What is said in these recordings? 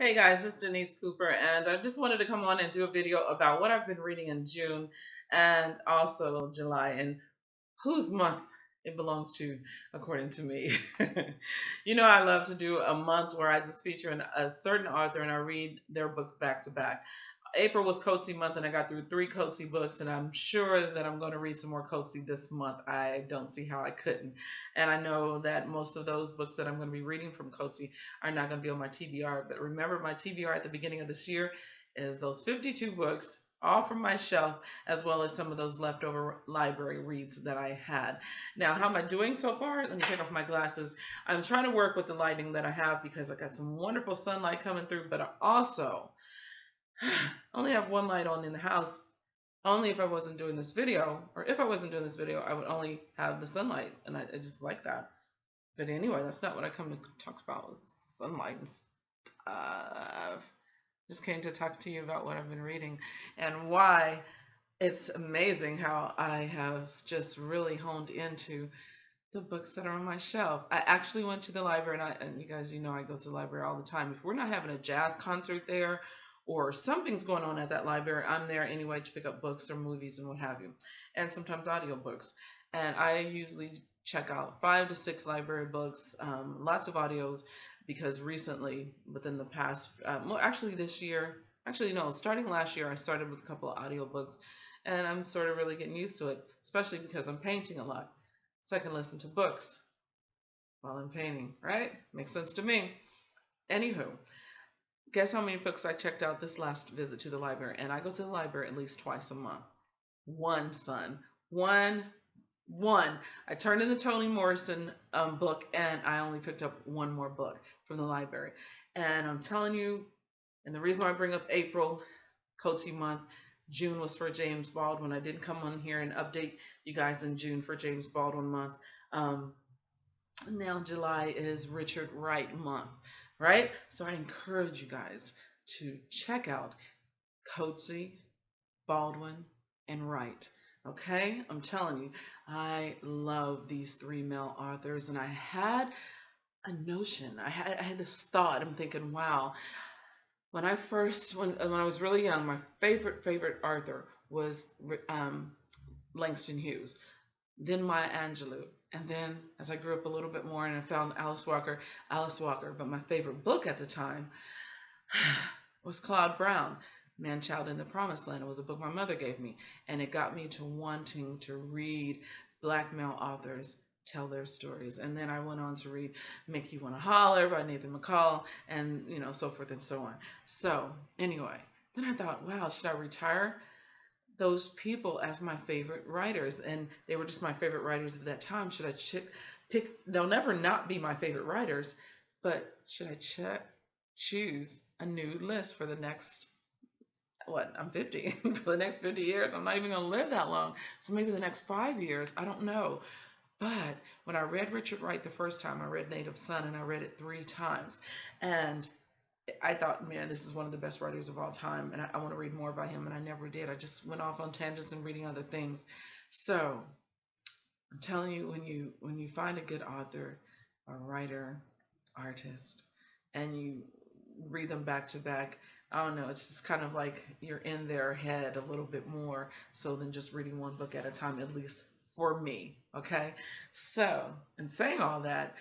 Hey guys, it's Denise Cooper, and I just wanted to come on and do a video about what I've been reading in June and also July and whose month it belongs to, according to me. I love to do a month where I just feature a certain author and I read their books back to back. April was Coetzee month, and I got through 3 Coetzee books, and I'm sure that I'm going to read some more Coetzee this month. I don't see how I couldn't. And I know that most of those books that I'm going to be reading from Coetzee are not going to be on my TBR. But remember, my TBR at the beginning of this year is those 52 books, all from my shelf, as well as some of those leftover library reads that I had. Now, how am I doing so far? Let me take off my glasses. I'm trying to work with the lighting that I have because I got some wonderful sunlight coming through, but I also only have one light on in the house. Only if I wasn't doing this video, or if I wasn't doing this video, I would only have the sunlight, and I just like that. But anyway, that's not what I come to talk about, is sunlight and stuff. Just came to talk to you about what I've been reading and why it's amazing how I have just really honed into the books that are on my shelf. I actually went to the library, and you guys, I go to the library all the time. If we're not having a jazz concert there or something's going on at that library, I'm there anyway to pick up books or movies and what have you, and sometimes audiobooks. And I usually check out 5 to 6 library books, lots of audios, because recently, within the past, well, actually this year, actually no, starting last year, I started with a couple of audiobooks, and I'm sort of really getting used to it, especially because I'm painting a lot. So I can listen to books while I'm painting, right? Makes sense to me. Anywho, guess how many books I checked out this last visit to the library? And I go to the library at least twice a month. One, son. One. I turned in the Toni Morrison book, and I only picked up one more book from the library. And I'm telling you, and the reason why I bring up April, Coetzee month, June was for James Baldwin. I didn't come on here and update you guys in June for James Baldwin month. Now July is Richard Wright month, right? So I encourage you guys to check out Coetzee, Baldwin, and Wright. Okay, I'm telling you, I love these 3 male authors, and I had a notion. I had this thought. I'm thinking, wow. When I was really young, my favorite author was Langston Hughes, then Maya Angelou, and then as I grew up a little bit more and I found Alice Walker. But my favorite book at the time was Claude Brown, Man Child in the Promised Land. It was a book my mother gave me, and it got me to wanting to read Black male authors tell their stories. And then I went on to read Make You Want to Holler by Nathan McCall, and so forth and so on. So anyway, then I thought, wow, should I retire those people as my favorite writers? And they were just my favorite writers of that time. Should I pick? They'll never not be my favorite writers, but should I choose a new list for the next, what, I'm 50, for the next 50 years? I'm not even going to live that long. So maybe the next 5 years, I don't know. But when I read Richard Wright the first time, I read Native Son, and I read it 3 times. And I thought, man, this is one of the best writers of all time, and I want to read more by him, and I never did. I just went off on tangents and reading other things. So I'm telling you, when you find a good author, a writer, artist, and you read them back to back, I don't know, it's just kind of like you're in their head a little bit more so than just reading one book at a time, at least for me, okay? So, in saying all that,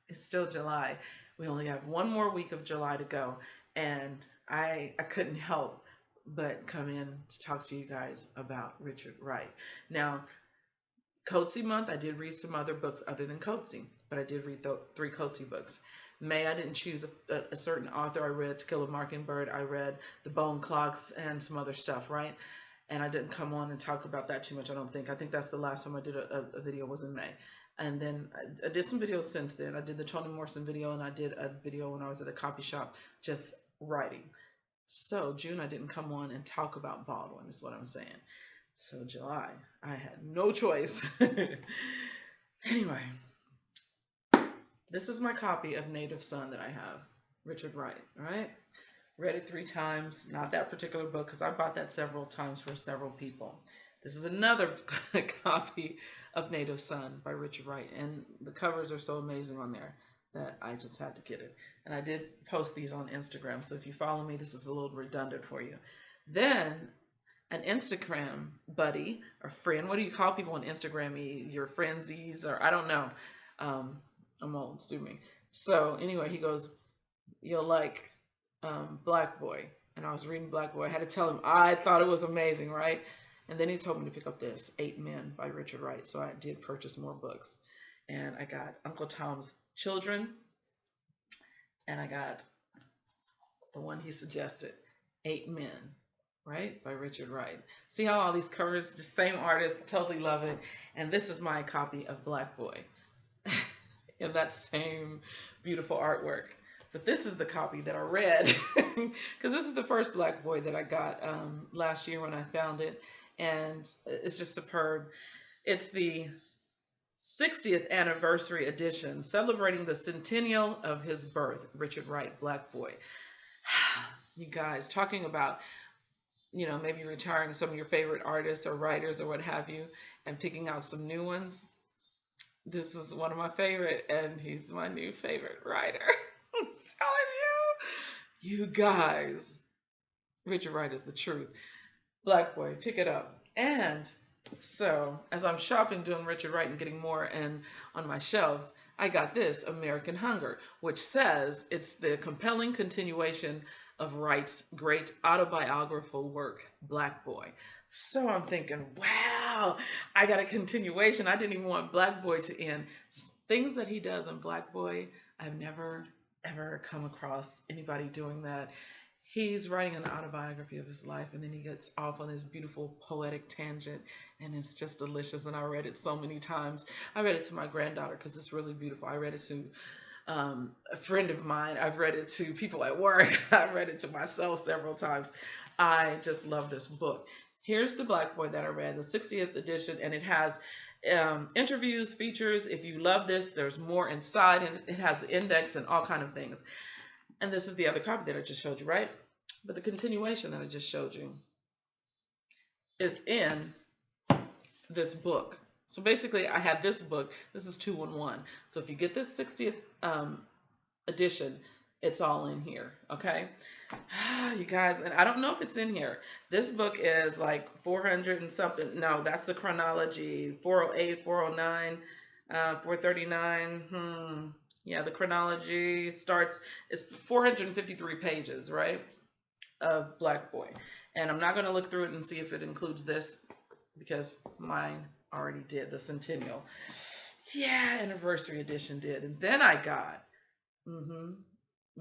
it's still July. We only have one more week of July to go, and I couldn't help but come in to talk to you guys about Richard Wright. Now, Coetzee month, I did read some other books other than Coetzee, but I did read 3 Coetzee books. May, I didn't choose a certain author. I read To Kill a Mockingbird, I read The Bone Clocks, and some other stuff, right? And I didn't come on and talk about that too much, I don't think. I think that's the last time I did a video was in May. And then I did some videos since then. I did the Toni Morrison video, and I did a video when I was at a copy shop just writing. So June, I didn't come on and talk about Baldwin, is what I'm saying. So July, I had no choice. Anyway, this is my copy of Native Son that I have, Richard Wright, all right? Read it 3 times, not that particular book, because I bought that several times for several people. This is another copy of Native Son by Richard Wright, and the covers are so amazing on there. that I just had to get it. And I did post these on Instagram, so if you follow me, this is a little redundant for you. Then an Instagram buddy or friend, what do you call people on Instagram? Your frenzies, or I don't know. I'm old, sue me. So anyway, he goes, you'll like Black Boy. And I was reading Black Boy. I had to tell him I thought it was amazing, right? And then he told me to pick up this, 8 Men by Richard Wright. So I did purchase more books. And I got Uncle Tom's Children. And I got the one he suggested, 8 Men, right? By Richard Wright. See how all these covers, the same artist, totally love it. And this is my copy of Black Boy in that same beautiful artwork. But this is the copy that I read because this is the first Black Boy that I got last year when I found it, and it's just superb. It's the 60th anniversary edition, celebrating the centennial of his birth, Richard Wright, Black Boy. You guys, talking about, maybe retiring some of your favorite artists or writers or what have you, and picking out some new ones. This is one of my favorite, and he's my new favorite writer. I'm telling you guys, Richard Wright is the truth. Black Boy, pick it up. And so, as I'm shopping, doing Richard Wright and getting more on my shelves, I got this, American Hunger, which says it's the compelling continuation of Wright's great autobiographical work, Black Boy. So I'm thinking, wow, I got a continuation. I didn't even want Black Boy to end. Things that he does in Black Boy, I've never, ever come across anybody doing that. He's writing an autobiography of his life, and then he gets off on this beautiful poetic tangent, and it's just delicious. And I read it so many times. I read it to my granddaughter because it's really beautiful. I read it to a friend of mine. I've read it to people at work. I read it to myself several times. I just love this book. Here's the Black Boy that I read, the 60th edition, and it has interviews, features. If you love this, there's more inside, and it has the index and all kind of things. And this is the other copy that I just showed you, right? But the continuation that I just showed you is in this book. So basically, I had this book. This is 2-in-1. So if you get this 60th edition, it's all in here, okay? You guys, and I don't know if it's in here. This book is like 400 and something. No, that's the chronology. 408, 409, 439. Yeah, the chronology starts, it's 453 pages, right, of Black Boy. And I'm not going to look through it and see if it includes this because mine already did, the Centennial. Yeah, Anniversary Edition did. And then I got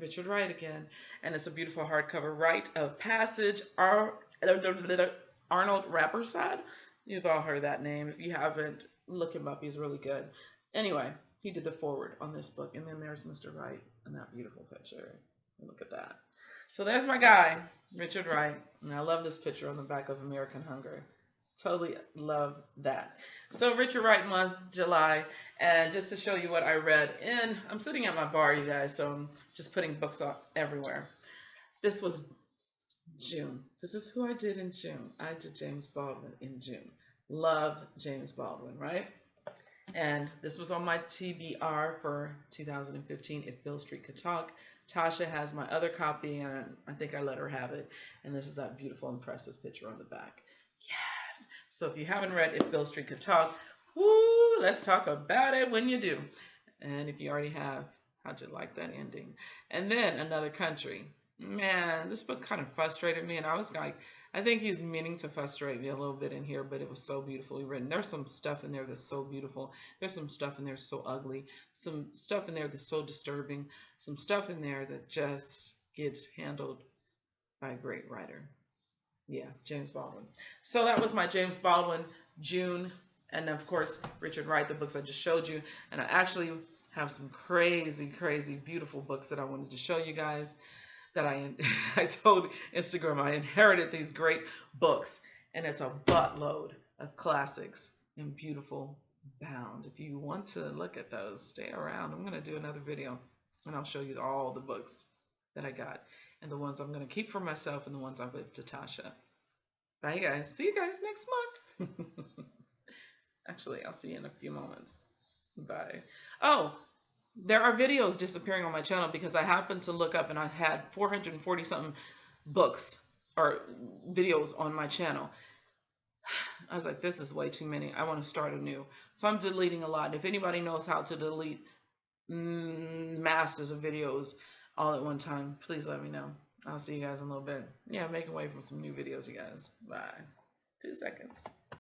Richard Wright again. And it's a beautiful hardcover, Rite of Passage, Arnold Rappersad. You've all heard that name. If you haven't, look him up. He's really good. Anyway, he did the foreword on this book. And then there's Mr. Wright in that beautiful picture. Look at that. So there's my guy, Richard Wright. And I love this picture on the back of American Hunger. Totally love that. So Richard Wright month, July. And just to show you what I read I'm sitting at my bar, you guys, so I'm just putting books up everywhere. This was June. This is who I did in June. I did James Baldwin in June. Love James Baldwin, right? And this was on my TBR for 2015, If Beale Street Could Talk. Tasha has my other copy, and I think I let her have it. And this is that beautiful, impressive picture on the back. Yes. So if you haven't read If Beale Street Could Talk, woo, let's talk about it when you do. And if you already have, how'd you like that ending? And then Another Country. Man, this book kind of frustrated me, and I was like, I think he's meaning to frustrate me a little bit in here, but it was so beautifully written. There's some stuff in there that's so beautiful. There's some stuff in there so ugly. Some stuff in there that's so disturbing. Some stuff in there that just gets handled by a great writer. Yeah, James Baldwin. So that was my James Baldwin June, and of course, Richard Wright, the books I just showed you. And I actually have some crazy, crazy, beautiful books that I wanted to show you guys. That I told Instagram I inherited these great books, and it's a buttload of classics in beautiful bound. If you want to look at those, stay around. I'm going to do another video, and I'll show you all the books that I got, and the ones I'm going to keep for myself, and the ones I put to Tasha. Bye, guys. See you guys next month. Actually, I'll see you in a few moments. Bye. Oh, There are videos disappearing on my channel because I happened to look up and I had 440 something books or videos on my channel. I was like, this is way too many. I want to start anew. So I'm deleting a lot. If anybody knows how to delete masters of videos all at one time, please let me know. I'll see you guys in a little bit. Yeah, making way for some new videos, you guys. Bye. 2 seconds.